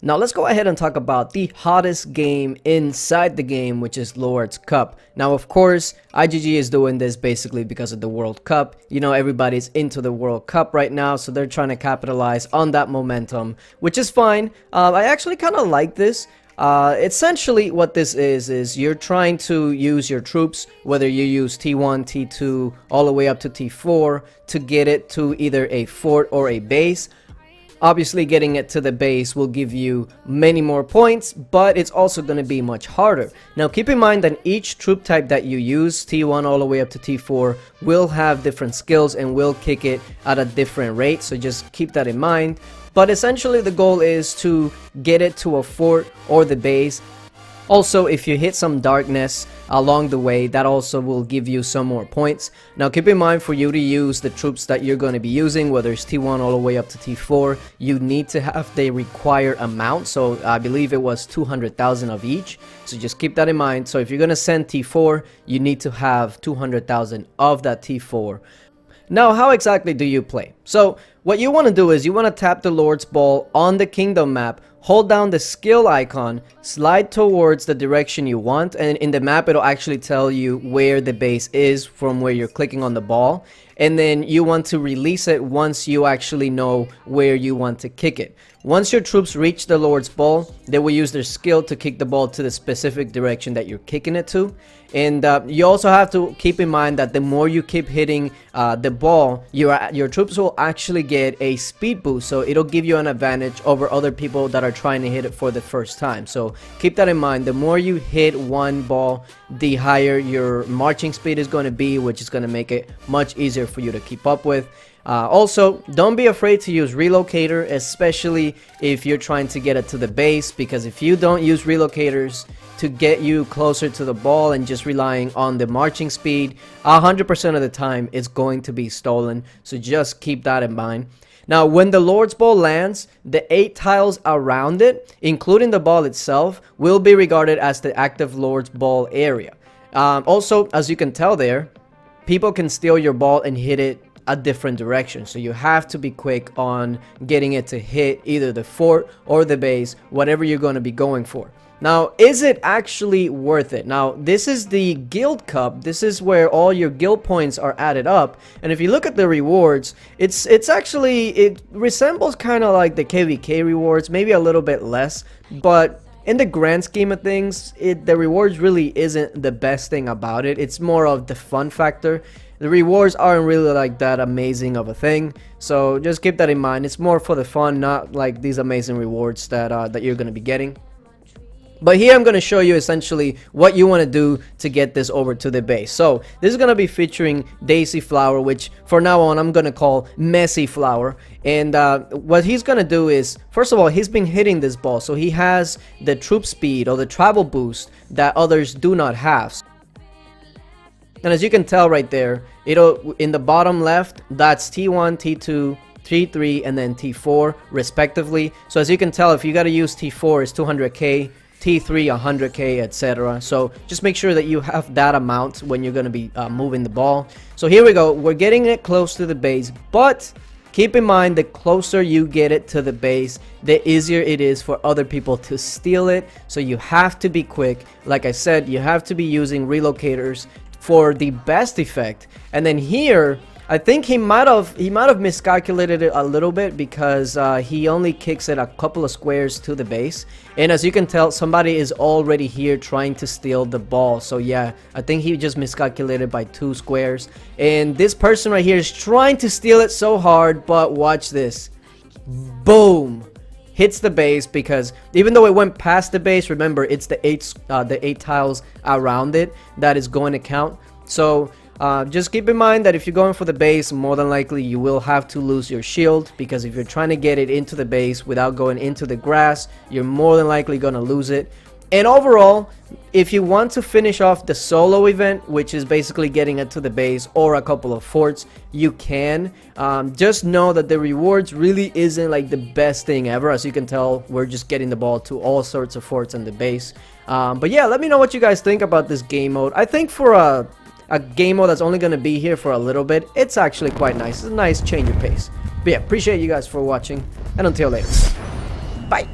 Now let's go ahead and talk about the hottest game inside the game, which is Lord's Cup. Now of course, IGG is doing this basically because of the World Cup. You know, everybody's into the World Cup right now, so they're trying to capitalize on that momentum, which is fine. I actually kind of like this. Essentially what this is you're trying to use your troops, whether you use T1, T2, all the way up to T4, to get it to either a fort or a base. Obviously, getting it to the base will give you many more points, but it's also going to be much harder. Now, keep in mind that each troop type that you use, T1 all the way up to T4, will have different skills and will kick it at a different rate, so just keep that in mind. But essentially, the goal is to get it to a fort or the base. Also, if you hit some darkness along the way, that also will give you some more points. Now keep in mind, for you to use the troops that you're going to be using, whether it's T1 all the way up to T4, you need to have the required amount. So I believe it was 200,000 of each, so just keep that in mind. So if you're going to send T4, you need to have 200,000 of that T4. Now, how exactly do you play? So what you want to do is you want to tap the Lord's Ball on the kingdom map, hold down the skill icon, slide towards the direction you want, and in the map it'll actually tell you where the base is from where you're clicking on the ball. And then you want to release it once you actually know where you want to kick it. Once your troops reach the Lord's Ball, they will use their skill to kick the ball to the specific direction that you're kicking it to. And you also have to keep in mind that the more you keep hitting the ball, your troops will actually get a speed boost. So it'll give you an advantage over other people that are trying to hit it for the first time. So keep that in mind. The more you hit one ball, the higher your marching speed is going to be, which is going to make it much easier for you to keep up with. Also, don't be afraid to use relocator, especially if you're trying to get it to the base, because if you don't use relocators to get you closer to the ball and just relying on the marching speed, 100% of the time it's going to be stolen. So just keep that in mind. Now, when the Lord's Ball lands, the 8 tiles around it, including the ball itself, will be regarded as the active Lord's Ball area. Also, as you can tell there, people can steal your ball and hit it a different direction, so you have to be quick on getting it to hit either the fort or the base, whatever you're going to be going for. Now, is it actually worth it? Now, this is the Guild Cup. This is where all your guild points are added up, and if you look at the rewards, it resembles kind of like the KVK rewards, maybe a little bit less, but in the grand scheme of things, the rewards really isn't the best thing about it. It's more of the fun factor. The rewards aren't really like that amazing of a thing, so just keep that in mind. It's more for the fun, not like these amazing rewards that you're going to be getting. But here I'm going to show you essentially what you want to do to get this over to the base. So this is going to be featuring Daisy Flower, which for now on I'm going to call Messy Flower. And what he's going to do is, first of all, he's been hitting this ball, so he has the troop speed or the travel boost that others do not have. And as you can tell right there, in the bottom left, that's T1, T2, T3, and then T4 respectively. So as you can tell, if you got to use T4, it's 200k, T3 100k, etc. So just make sure that you have that amount when you're going to be moving the ball. So here we go, we're getting it close to the base, but keep in mind, the closer you get it to the base, the easier it is for other people to steal it. So you have to be quick. Like I said, you have to be using relocators for the best effect. And then here, I think he might have miscalculated it a little bit, because he only kicks it a couple of squares to the base, and as you can tell, somebody is already here trying to steal the ball. So yeah, I think he just miscalculated by 2 squares, and this person right here is trying to steal it so hard, but watch this. Boom! Hits the base, because even though it went past the base, remember, it's the 8 tiles around it that is going to count. So just keep in mind that if you're going for the base, more than likely you will have to lose your shield, because if you're trying to get it into the base without going into the grass, you're more than likely going to lose it. And overall, if you want to finish off the solo event, which is basically getting it to the base or a couple of forts, you can. Just know that the rewards really isn't like the best thing ever. As you can tell, we're just getting the ball to all sorts of forts and the base. But yeah, let me know what you guys think about this game mode. I think for a game mode that's only going to be here for a little bit, it's actually quite nice. It's a nice change of pace. But yeah, appreciate you guys for watching, and until later, bye.